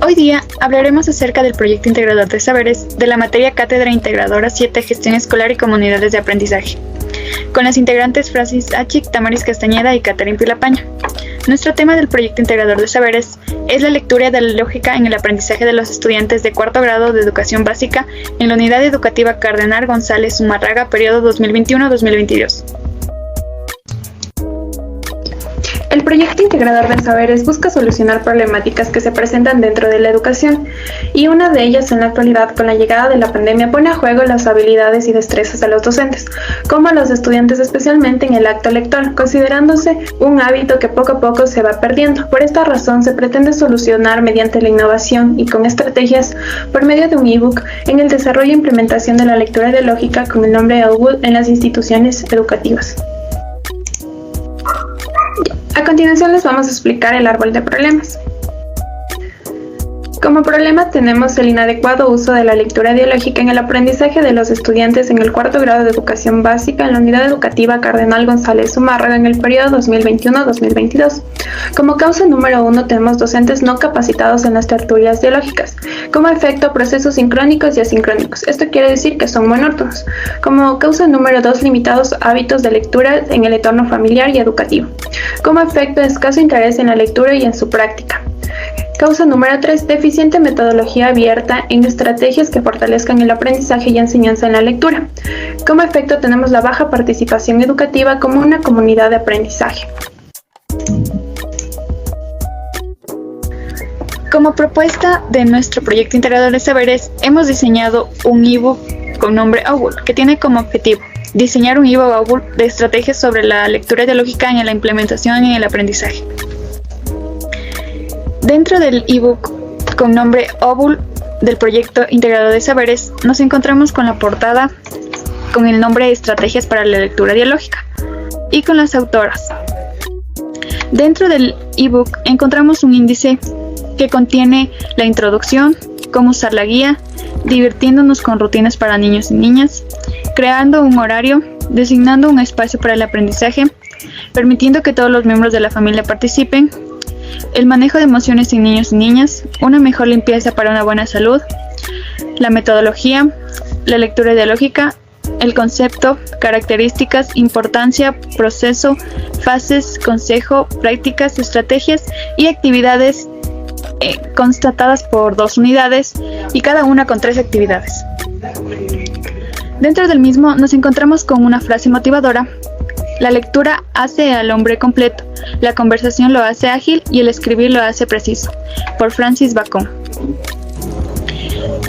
Hoy día hablaremos acerca del proyecto integrador de saberes de la materia Cátedra Integradora 7 Gestión Escolar y Comunidades de Aprendizaje, con las integrantes Francis Achic, Tamaris Castañeda y Catherine Pilapaña. Nuestro tema del proyecto integrador de saberes es la lectura de la lógica en el aprendizaje de los estudiantes de cuarto grado de educación básica en la unidad educativa Cardenal González Zumárraga, periodo 2021-2022. El proyecto integrador de saberes busca solucionar problemáticas que se presentan dentro de la educación, y una de ellas en la actualidad, con la llegada de la pandemia, pone a juego las habilidades y destrezas de los docentes, como a los estudiantes, especialmente en el acto lector, considerándose un hábito que poco a poco se va perdiendo. Por esta razón se pretende solucionar mediante la innovación y con estrategias por medio de un ebook en el desarrollo e implementación de la lectura ideológica con el nombre Elwood en las instituciones educativas. A continuación les vamos a explicar el árbol de problemas. Como problema tenemos el inadecuado uso de la lectura ideológica en el aprendizaje de los estudiantes en el cuarto grado de educación básica en la unidad educativa Cardenal González Zumárraga en el periodo 2021-2022. Como causa número 1 tenemos docentes no capacitados en las tertulias ideológicas. Como efecto, procesos sincrónicos y asincrónicos. Esto quiere decir que son monótonos. Como causa número 2, limitados hábitos de lectura en el entorno familiar y educativo. Como efecto, escaso interés en la lectura y en su práctica. Causa número 3, deficiente metodología abierta en estrategias que fortalezcan el aprendizaje y enseñanza en la lectura. Como efecto tenemos la baja participación educativa como una comunidad de aprendizaje. Como propuesta de nuestro proyecto integrador de saberes, hemos diseñado un ebook con nombre Elwood, que tiene como objetivo diseñar un ebook Elwood de estrategias sobre la lectura ideológica en la implementación en el aprendizaje. Dentro del ebook con nombre Elwood del proyecto integrador de saberes, nos encontramos con la portada con el nombre Estrategias para la lectura ideológica y con las autoras. Dentro del ebook encontramos un índice que contiene la introducción, cómo usar la guía, divirtiéndonos con rutinas para niños y niñas, creando un horario, designando un espacio para el aprendizaje, permitiendo que todos los miembros de la familia participen, el manejo de emociones en niños y niñas, una mejor limpieza para una buena salud, la metodología, la lectura ideológica, el concepto, características, importancia, proceso, fases, consejo, prácticas, estrategias y actividades constatadas por 2 unidades y cada una con 3 actividades. Dentro del mismo nos encontramos con una frase motivadora: la lectura hace al hombre completo, la conversación lo hace ágil y el escribir lo hace preciso, por Francis Bacon.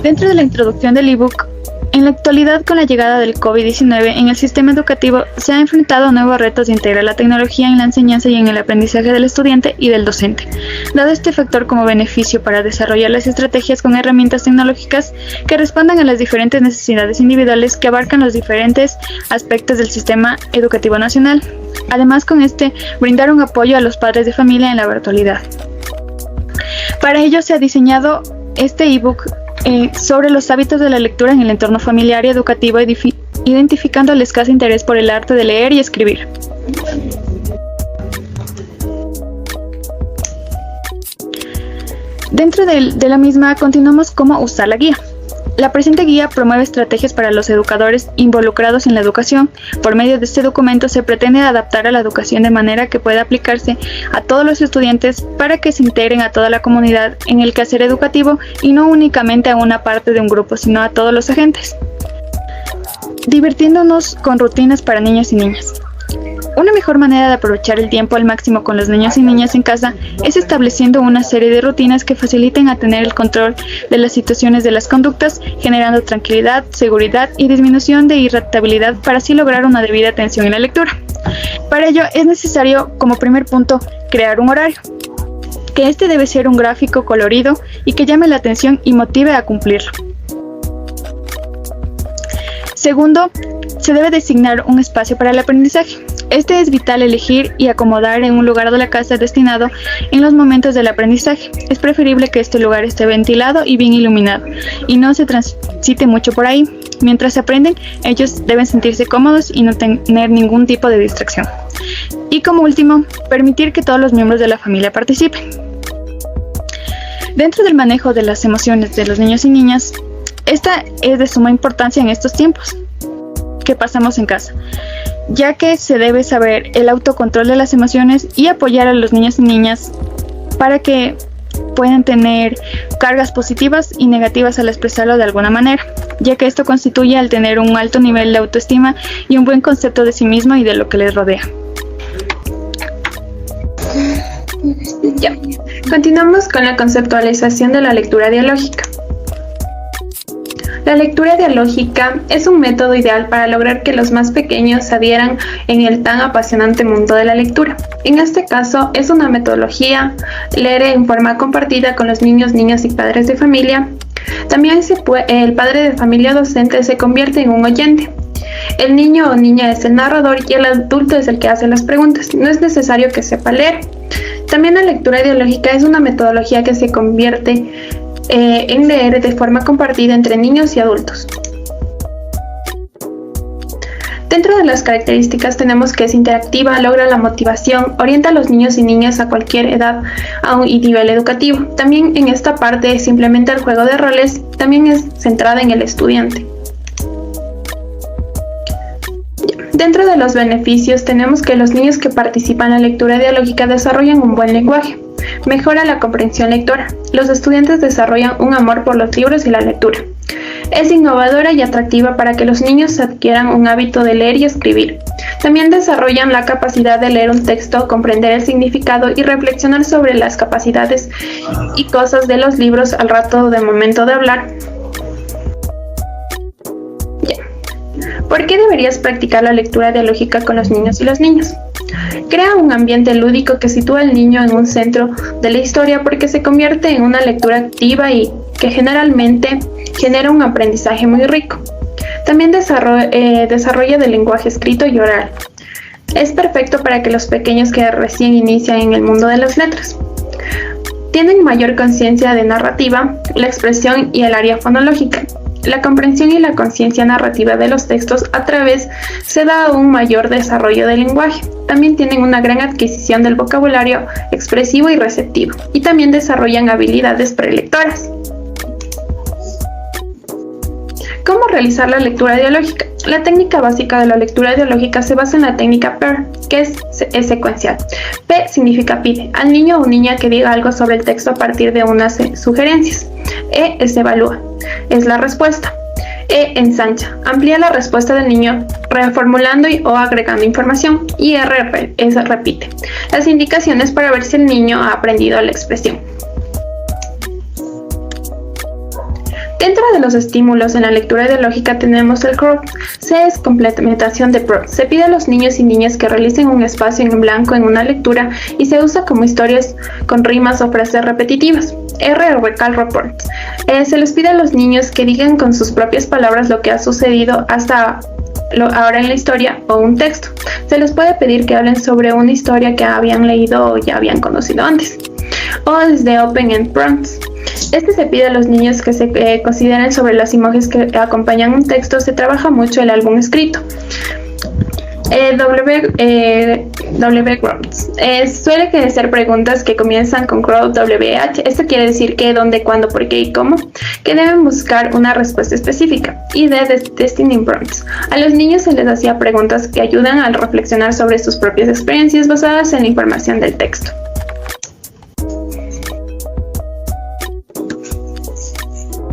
Dentro de la introducción del ebook, en la actualidad, con la llegada del COVID-19 en el sistema educativo, se ha enfrentado a nuevos retos de integrar la tecnología en la enseñanza y en el aprendizaje del estudiante y del docente, dado este factor como beneficio para desarrollar las estrategias con herramientas tecnológicas que respondan a las diferentes necesidades individuales que abarcan los diferentes aspectos del sistema educativo nacional. Además, con brindar un apoyo a los padres de familia en la virtualidad. Para ello se ha diseñado este ebook sobre los hábitos de la lectura en el entorno familiar y educativo, identificando el escaso interés por el arte de leer y escribir. Dentro de la misma continuamos cómo usar la guía. La presente guía promueve estrategias para los educadores involucrados en la educación. Por medio de este documento se pretende adaptar a la educación de manera que pueda aplicarse a todos los estudiantes para que se integren a toda la comunidad en el quehacer educativo y no únicamente a una parte de un grupo, sino a todos los agentes. Divirtiéndonos con rutinas para niños y niñas. Una mejor manera de aprovechar el tiempo al máximo con los niños y niñas en casa es estableciendo una serie de rutinas que faciliten a tener el control de las situaciones de las conductas, generando tranquilidad, seguridad y disminución de irritabilidad para así lograr una debida atención en la lectura. Para ello es necesario, como primer punto, crear un horario, que este debe ser un gráfico colorido y que llame la atención y motive a cumplirlo. Segundo, se debe designar un espacio para el aprendizaje. Este es vital elegir y acomodar en un lugar de la casa destinado en los momentos del aprendizaje. Es preferible que este lugar esté ventilado y bien iluminado y no se transite mucho por ahí. Mientras aprenden, ellos deben sentirse cómodos y no tener ningún tipo de distracción. Y como último, permitir que todos los miembros de la familia participen. Dentro del manejo de las emociones de los niños y niñas, esta es de suma importancia en estos tiempos que pasamos en casa, ya que se debe saber el autocontrol de las emociones y apoyar a los niños y niñas para que puedan tener cargas positivas y negativas al expresarlo de alguna manera, ya que esto constituye al tener un alto nivel de autoestima y un buen concepto de sí mismo y de lo que les rodea. Ya. Continuamos con la conceptualización de la lectura dialógica. La lectura dialógica es un método ideal para lograr que los más pequeños se adhieran en el tan apasionante mundo de la lectura. En este caso, es una metodología leer en forma compartida con los niños, niñas y padres de familia. También el padre de familia docente se convierte en un oyente. El niño o niña es el narrador y el adulto es el que hace las preguntas. No es necesario que sepa leer. También la lectura dialógica es una metodología que se convierte en leer de forma compartida entre niños y adultos. Dentro de las características tenemos que es interactiva, logra la motivación, orienta a los niños y niñas a cualquier edad y nivel educativo. También en esta parte simplemente el juego de roles también es centrada en el estudiante. Dentro de los beneficios tenemos que los niños que participan en la lectura dialógica desarrollan un buen lenguaje, mejora la comprensión lectora, los estudiantes desarrollan un amor por los libros y la lectura. Es innovadora y atractiva para que los niños adquieran un hábito de leer y escribir. También desarrollan la capacidad de leer un texto, comprender el significado y reflexionar sobre las capacidades y cosas de los libros al rato de momento de hablar. ¿Por qué deberías practicar la lectura dialógica con los niños y las niñas? Crea un ambiente lúdico que sitúa al niño en un centro de la historia porque se convierte en una lectura activa y que generalmente genera un aprendizaje muy rico. También desarrolla del lenguaje escrito y oral. Es perfecto para que los pequeños que recién inician en el mundo de las letras. Tienen mayor conciencia de narrativa, la expresión y el área fonológica. La comprensión y la conciencia narrativa de los textos a través se da un mayor desarrollo del lenguaje. También tienen una gran adquisición del vocabulario expresivo y receptivo. Y también desarrollan habilidades prelectoras. ¿Cómo realizar la lectura dialógica? La técnica básica de la lectura dialógica se basa en la técnica PEAR, que es secuencial. P significa pide al niño o niña que diga algo sobre el texto a partir de unas sugerencias. E es evalúa, es la respuesta. E ensancha, amplía la respuesta del niño reformulando o agregando información. Y R es repite, las indicaciones para ver si el niño ha aprendido la expresión. Dentro de los estímulos en la lectura dialógica tenemos el CROW. C es complementación de PRO. Se pide a los niños y niñas que realicen un espacio en blanco en una lectura y se usa como historias con rimas o frases repetitivas. R Recall Reports. Se les pide a los niños que digan con sus propias palabras lo que ha sucedido hasta ahora en la historia o un texto. Se les puede pedir que hablen sobre una historia que habían leído o ya habían conocido antes. O desde Open End Prompts. Se pide a los niños que se consideren sobre las imágenes que acompañan un texto. Se trabaja mucho el álbum escrito. WH suele ser preguntas que comienzan con CROW WH. Esto quiere decir qué, dónde, cuándo, por qué y cómo, que deben buscar una respuesta específica. Y de Testing Prompts. A los niños se les hacía preguntas que ayudan a reflexionar sobre sus propias experiencias basadas en la información del texto.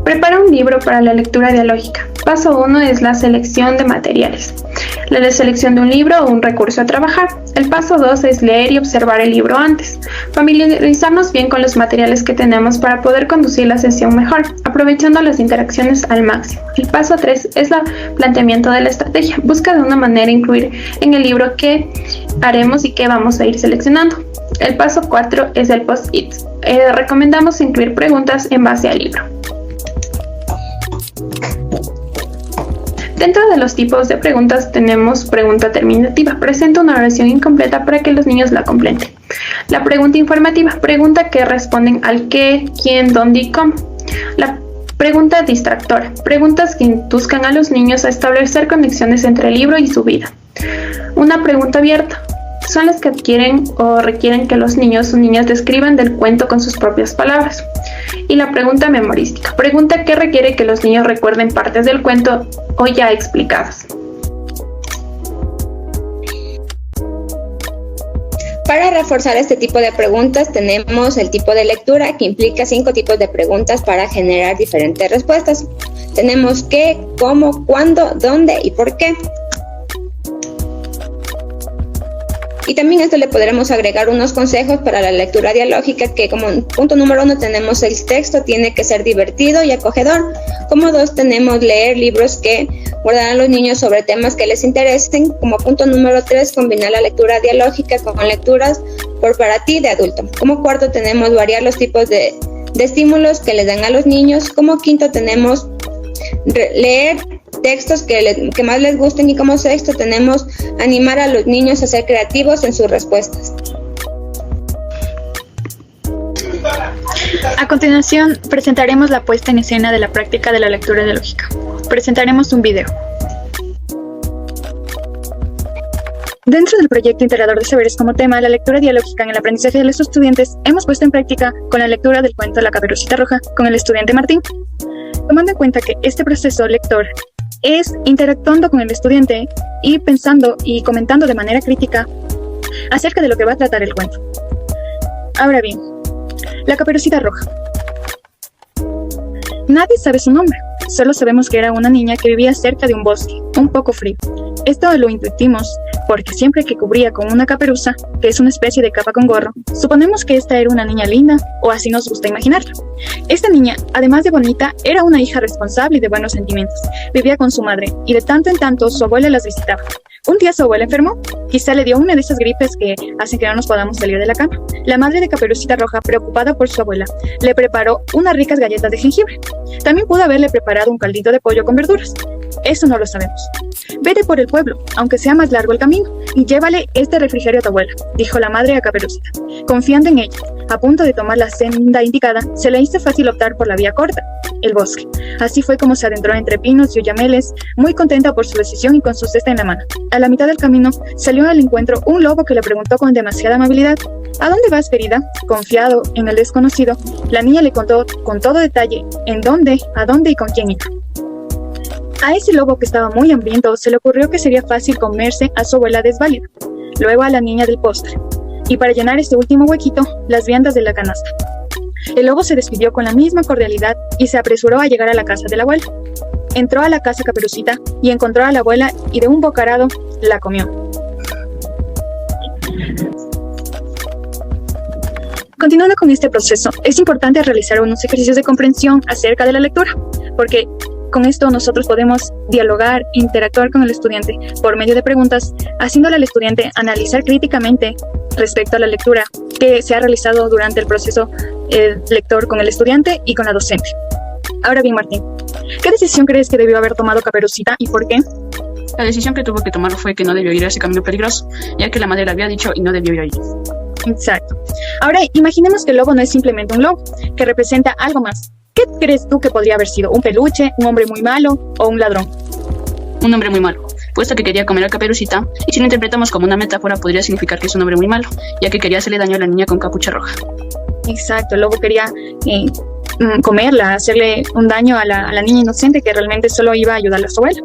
Prepara un libro para la lectura dialógica. Paso 1 es la selección de materiales. La selección de un libro o un recurso a trabajar. El paso 2 es leer y observar el libro antes. Familiarizarnos bien con los materiales que tenemos para poder conducir la sesión mejor, aprovechando las interacciones al máximo. El paso 3 es el planteamiento de la estrategia. Busca de una manera incluir en el libro qué haremos y qué vamos a ir seleccionando. El paso 4 es el post-its. Recomendamos incluir preguntas en base al libro. Dentro de los tipos de preguntas tenemos pregunta terminativa. Presenta una oración incompleta para que los niños la completen. La pregunta informativa. Pregunta que responden al qué, quién, dónde y cómo. La pregunta distractora. Preguntas que induzcan a los niños a establecer conexiones entre el libro y su vida. Una pregunta abierta. son las que adquieren o requieren que los niños o niñas describan del cuento con sus propias palabras. Y la pregunta memorística. Pregunta que requiere que los niños recuerden partes del cuento o ya explicadas. Para reforzar este tipo de preguntas tenemos el tipo de lectura, que implica 5 tipos de preguntas para generar diferentes respuestas. Tenemos qué, cómo, cuándo, dónde y por qué. Y también a esto le podremos agregar unos consejos para la lectura dialógica, que como punto número 1 tenemos el texto tiene que ser divertido y acogedor. Como 2 tenemos leer libros que abordarán a los niños sobre temas que les interesen. Como punto número 3, combinar la lectura dialógica con lecturas por para ti de adulto. Como 4 tenemos variar los tipos de estímulos que les dan a los niños. Como 5 tenemos leer textos que más les gusten, y como 6 tenemos animar a los niños a ser creativos en sus respuestas. A continuación, presentaremos la puesta en escena de la práctica de la lectura dialógica. Presentaremos un video. Dentro del proyecto integrador de saberes como tema, la lectura dialógica en el aprendizaje de los estudiantes, hemos puesto en práctica con la lectura del cuento La Caperucita Roja con el estudiante Martín. Tomando en cuenta que este proceso lector es interactuando con el estudiante y pensando y comentando de manera crítica acerca de lo que va a tratar el cuento. Ahora bien, La Caperucita Roja. Nadie sabe su nombre, solo sabemos que era una niña que vivía cerca de un bosque, un poco frío. Esto lo intuitimos porque siempre que cubría con una caperuza, que es una especie de capa con gorro, suponemos que esta era una niña linda, o así nos gusta imaginarla. Esta niña, además de bonita, era una hija responsable y de buenos sentimientos. Vivía con su madre, y de tanto en tanto su abuela las visitaba. Un día su abuela enfermó, quizá le dio una de esas gripes que hacen que no nos podamos salir de la cama. La madre de Caperucita Roja, preocupada por su abuela, le preparó unas ricas galletas de jengibre. También pudo haberle preparado un caldito de pollo con verduras. Eso no lo sabemos. Vete por el pueblo, aunque sea más largo el camino, y llévale este refrigerio a tu abuela, dijo la madre a Caperucita. Confiando en ella, a punto de tomar la senda indicada, se le hizo fácil optar por la vía corta, el bosque. Así fue como se adentró entre pinos y oyameles, muy contenta por su decisión y con su cesta en la mano. A la mitad del camino, salió al encuentro un lobo que le preguntó con demasiada amabilidad: ¿a dónde vas, querida? Confiado en el desconocido, la niña le contó con todo detalle en dónde, a dónde y con quién iba. A ese lobo, que estaba muy hambriento, se le ocurrió que sería fácil comerse a su abuela desválida, luego a la niña del postre, y para llenar este último huequito, las viandas de la canasta. El lobo se despidió con la misma cordialidad y se apresuró a llegar a la casa de la abuela. Entró a la casa Caperucita y encontró a la abuela, y de un bocado la comió. Continuando con este proceso, es importante realizar unos ejercicios de comprensión acerca de la lectura, porque con esto nosotros podemos dialogar, interactuar con el estudiante por medio de preguntas, haciéndole al estudiante analizar críticamente respecto a la lectura que se ha realizado durante el proceso lector con el estudiante y con la docente. Ahora bien, Martín, ¿qué decisión crees que debió haber tomado Caperucita y por qué? La decisión que tuvo que tomar fue que no debió ir a ese camino peligroso, ya que la madre le había dicho y no debió ir ahí. Exacto. Ahora, imaginemos que el lobo no es simplemente un lobo, que representa algo más. ¿Qué crees tú que podría haber sido? ¿Un peluche, un hombre muy malo o un ladrón? Un hombre muy malo, puesto que quería comer a Caperucita, y si lo interpretamos como una metáfora podría significar que es un hombre muy malo, ya que quería hacerle daño a la niña con capucha roja. Exacto, el lobo quería comerla, hacerle un daño a la niña inocente que realmente solo iba a ayudarle a su abuela.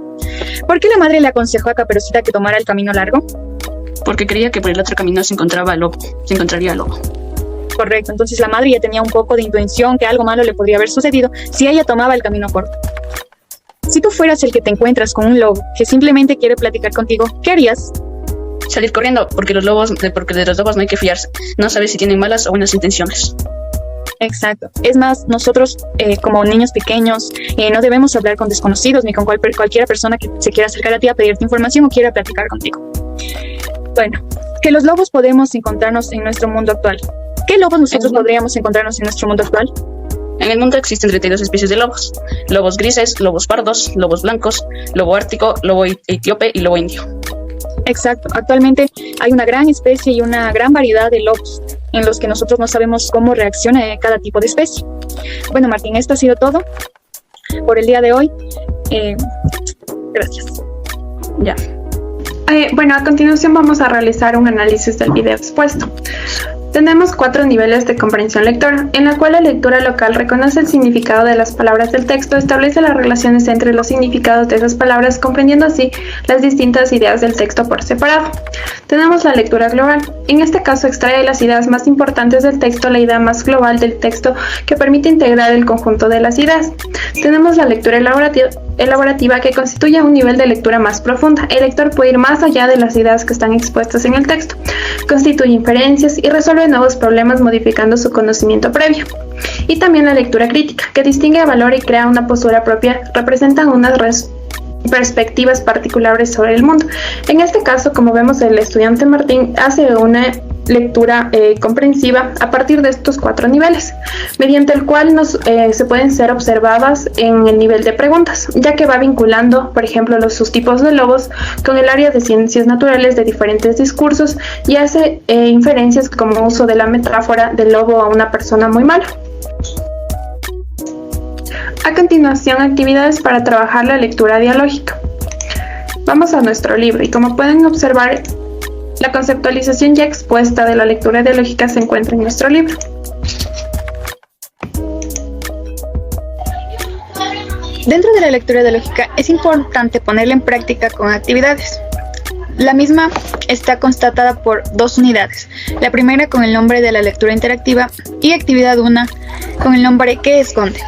¿Por qué la madre le aconsejó a Caperucita que tomara el camino largo? Porque creía que por el otro camino se encontraría al lobo. Correcto, entonces la madre ya tenía un poco de intuición que algo malo le podría haber sucedido si ella tomaba el camino corto. Si tú fueras el que te encuentras con un lobo que simplemente quiere platicar contigo, ¿qué harías? Salir corriendo, porque de los lobos no hay que fiarse. No sabes si tienen malas o buenas intenciones. Exacto. Es más, nosotros como niños pequeños no debemos hablar con desconocidos ni con cualquier persona que se quiera acercar a ti a pedirte información o quiera platicar contigo. Bueno, que los lobos podemos encontrarnos en nuestro mundo actual. ¿Qué lobos nosotros podríamos encontrarnos en nuestro mundo actual? En el mundo existen 32 especies de lobos. Lobos grises, lobos pardos, lobos blancos, lobo ártico, lobo etíope y lobo indio. Exacto. Actualmente hay una gran especie y una gran variedad de lobos en los que nosotros no sabemos cómo reacciona cada tipo de especie. Bueno, Martín, esto ha sido todo por el día de hoy. Gracias. Ya. Bueno, a continuación vamos a realizar un análisis del video expuesto. Tenemos 4 niveles de comprensión lectora, en la cual la lectura local reconoce el significado de las palabras del texto, establece las relaciones entre los significados de esas palabras, comprendiendo así las distintas ideas del texto por separado. Tenemos la lectura global. En este caso extrae las ideas más importantes del texto, la idea más global del texto que permite integrar el conjunto de las ideas. Tenemos la lectura elaborativa que constituye un nivel de lectura más profunda. El lector puede ir más allá de las ideas que están expuestas en el texto, constituye inferencias y resuelve nuevos problemas modificando su conocimiento previo. Y también la lectura crítica, que distingue, valora y crea una postura propia, representan unas perspectivas particulares sobre el mundo. En este caso, como vemos, el estudiante Martín hace una lectura comprensiva a partir de estos 4 niveles, mediante el cual se pueden ser observadas en el nivel de preguntas, ya que va vinculando, por ejemplo, los subtipos de lobos con el área de ciencias naturales de diferentes discursos y hace inferencias como uso de la metáfora del lobo a una persona muy mala. A continuación, actividades para trabajar la lectura dialógica. Vamos a nuestro libro y como pueden observar, la conceptualización ya expuesta de la lectura dialógica se encuentra en nuestro libro. Dentro de la lectura dialógica es importante ponerla en práctica con actividades. La misma está constatada por 2 unidades. La primera con el nombre de la lectura interactiva y actividad 1 con el nombre que esconde.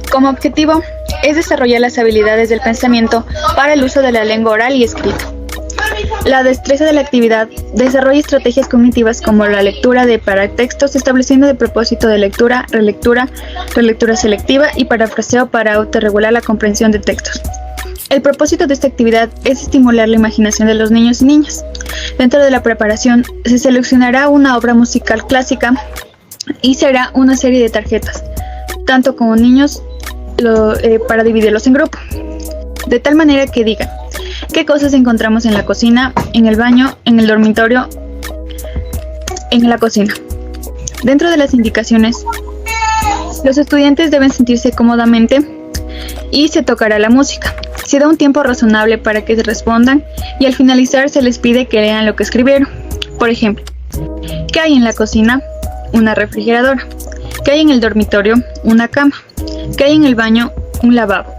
Como objetivo es desarrollar las habilidades del pensamiento para el uso de la lengua oral y escrita. La destreza de la actividad desarrolla estrategias cognitivas como la lectura de paratextos, estableciendo de propósito de lectura, relectura, relectura selectiva y parafraseo para autorregular la comprensión de textos. El propósito de esta actividad es estimular la imaginación de los niños y niñas. Dentro de la preparación se seleccionará una obra musical clásica y se hará una serie de tarjetas, tanto como niños para dividirlos en grupo, de tal manera que digan qué cosas encontramos en la cocina, en el baño, en el dormitorio, en la cocina. Dentro de las indicaciones, los estudiantes deben sentirse cómodamente y se tocará la música. Se da un tiempo razonable para que se respondan y al finalizar se les pide que lean lo que escribieron. Por ejemplo, ¿qué hay en la cocina? Una refrigeradora. ¿Qué hay en el dormitorio? Una cama. ¿Qué hay en el baño? Un lavabo.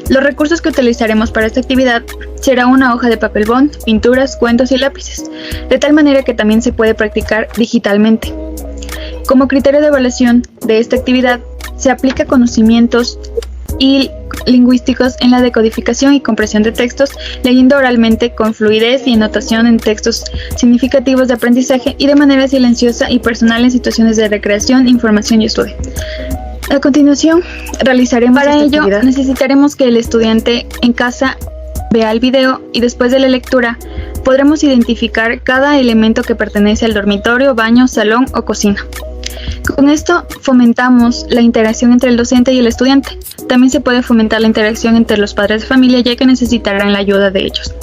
Los recursos que utilizaremos para esta actividad será una hoja de papel bond, pinturas, cuentos y lápices, de tal manera que también se puede practicar digitalmente. Como criterio de evaluación de esta actividad, se aplica conocimientos lingüísticos en la decodificación y comprensión de textos, leyendo oralmente con fluidez y anotación en textos significativos de aprendizaje y de manera silenciosa y personal en situaciones de recreación, información y estudio. A continuación, realizaremos esta actividad. Para ello, necesitaremos que el estudiante en casa vea el video y después de la lectura podremos identificar cada elemento que pertenece al dormitorio, baño, salón o cocina. Con esto fomentamos la interacción entre el docente y el estudiante. También se puede fomentar la interacción entre los padres de familia, ya que necesitarán la ayuda de ellos.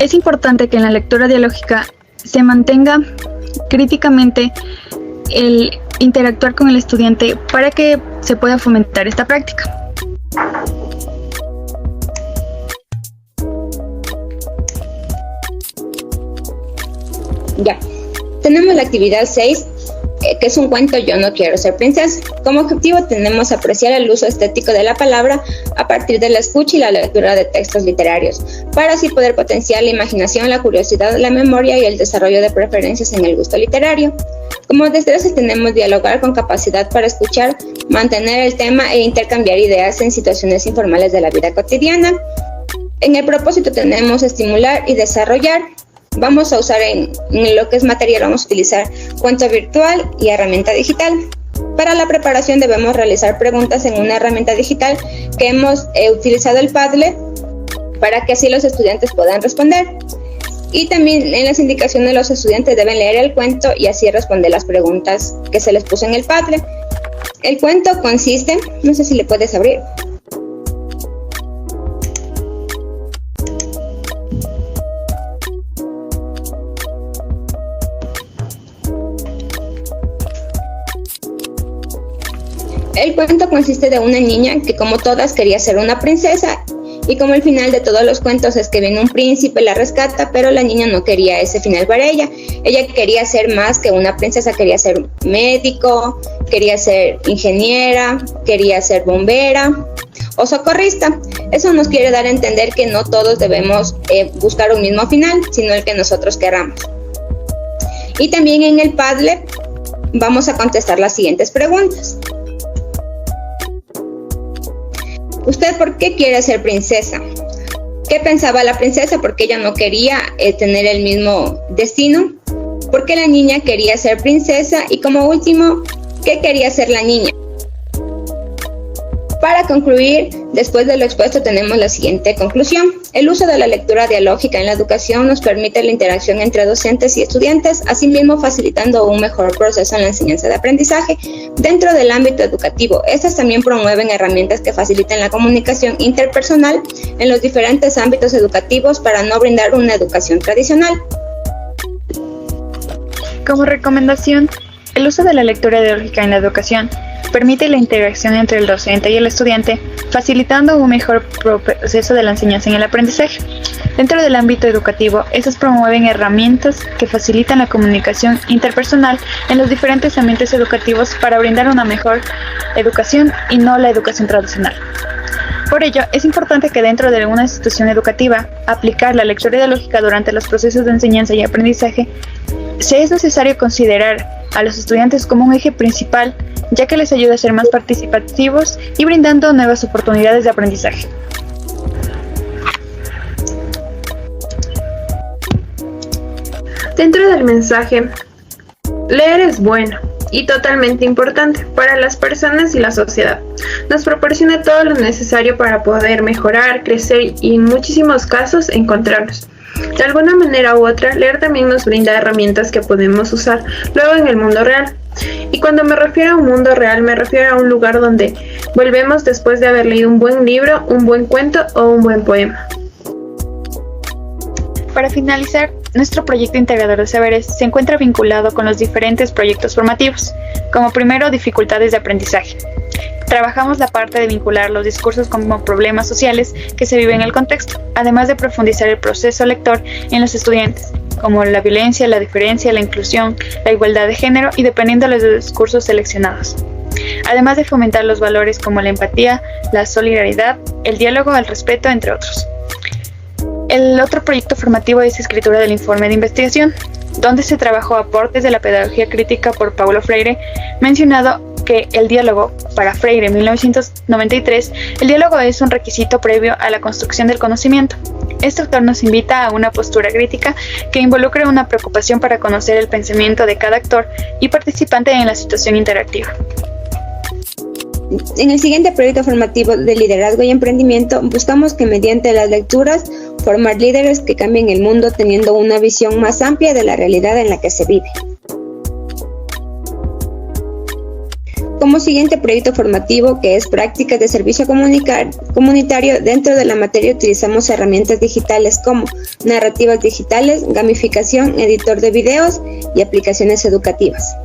Es importante que en la lectura dialógica se mantenga críticamente el interactuar con el estudiante para que se pueda fomentar esta práctica. Ya, tenemos la actividad 6, que es un cuento Yo no quiero ser princesa. Como objetivo tenemos apreciar el uso estético de la palabra a partir de la escucha y la lectura de textos literarios, para así poder potenciar la imaginación, la curiosidad, la memoria y el desarrollo de preferencias en el gusto literario. Como destrezas tenemos dialogar con capacidad para escuchar, mantener el tema e intercambiar ideas en situaciones informales de la vida cotidiana. En el propósito tenemos estimular y desarrollar. Vamos a usar en lo que es material, vamos a utilizar cuento virtual y herramienta digital. Para la preparación debemos realizar preguntas en una herramienta digital que hemos utilizado el Padlet para que así los estudiantes puedan responder. Y también en las indicaciones los estudiantes deben leer el cuento y así responder las preguntas que se les puso en el Padlet. El cuento consiste, no sé si le puedes abrir. El cuento consiste de una niña que, como todas, quería ser una princesa Y como el final de todos los cuentos es que viene un príncipe, la rescata, pero la niña no quería ese final para ella. Ella quería ser más que una princesa, quería ser médico, quería ser ingeniera, quería ser bombera o socorrista. Eso nos quiere dar a entender que no todos debemos buscar un mismo final, sino el que nosotros queramos. Y también en el Padlet vamos a contestar las siguientes preguntas. ¿Usted por qué quiere ser princesa? ¿Qué pensaba la princesa? ¿Por qué ella no quería tener el mismo destino? ¿Por qué la niña quería ser princesa? Y como último, ¿qué quería ser la niña? Para concluir, después de lo expuesto tenemos la siguiente conclusión. El uso de la lectura dialógica en la educación nos permite la interacción entre docentes y estudiantes, asimismo facilitando un mejor proceso en la enseñanza de aprendizaje dentro del ámbito educativo. Estas también promueven herramientas que faciliten la comunicación interpersonal en los diferentes ámbitos educativos para no brindar una educación tradicional. Como recomendación, el uso de la lectura ideológica en la educación permite la interacción entre el docente y el estudiante, facilitando un mejor proceso de la enseñanza y el aprendizaje. Dentro del ámbito educativo, estos promueven herramientas que facilitan la comunicación interpersonal en los diferentes ambientes educativos para brindar una mejor educación y no la educación tradicional. Por ello, es importante que dentro de una institución educativa, aplicar la lectura ideológica durante los procesos de enseñanza y aprendizaje, es necesario considerar a los estudiantes como un eje principal, ya que les ayuda a ser más participativos y brindando nuevas oportunidades de aprendizaje. Dentro del mensaje, leer es bueno y totalmente importante para las personas y la sociedad. Nos proporciona todo lo necesario para poder mejorar, crecer y en muchísimos casos encontrarnos. De alguna manera u otra, leer también nos brinda herramientas que podemos usar luego en el mundo real. Y cuando me refiero a un mundo real, me refiero a un lugar donde volvemos después de haber leído un buen libro, un buen cuento o un buen poema. Para finalizar, nuestro proyecto integrador de saberes se encuentra vinculado con los diferentes proyectos formativos, como primero, dificultades de aprendizaje. Trabajamos la parte de vincular los discursos como problemas sociales que se viven en el contexto, además de profundizar el proceso lector en los estudiantes, como la violencia, la diferencia, la inclusión, la igualdad de género y dependiendo de los discursos seleccionados. Además de fomentar los valores como la empatía, la solidaridad, el diálogo, el respeto, entre otros. El otro proyecto formativo es escritura del informe de investigación, donde se trabajó aportes de la pedagogía crítica por Paulo Freire, mencionado que el diálogo, para Freire en 1993, el diálogo es un requisito previo a la construcción del conocimiento. Este autor nos invita a una postura crítica que involucre una preocupación para conocer el pensamiento de cada actor y participante en la situación interactiva. En el siguiente proyecto formativo de liderazgo y emprendimiento, buscamos que mediante las lecturas formar líderes que cambien el mundo teniendo una visión más amplia de la realidad en la que se vive. Como siguiente proyecto formativo, que es prácticas de servicio comunitario, dentro de la materia utilizamos herramientas digitales como narrativas digitales, gamificación, editor de videos y aplicaciones educativas.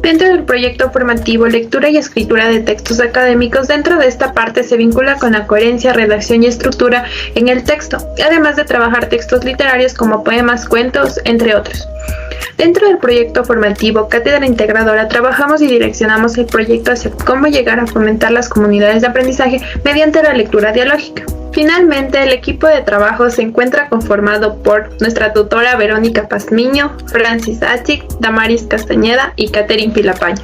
Dentro del proyecto formativo Lectura y Escritura de Textos Académicos, dentro de esta parte se vincula con la coherencia, redacción y estructura en el texto, además de trabajar textos literarios como poemas, cuentos, entre otros. Dentro del proyecto formativo Cátedra Integradora trabajamos y direccionamos el proyecto hacia cómo llegar a fomentar las comunidades de aprendizaje mediante la lectura dialógica. Finalmente, el equipo de trabajo se encuentra conformado por nuestra tutora Verónica Pazmiño, Francis Achik, Damaris Castañeda y Catherine Pilapaño.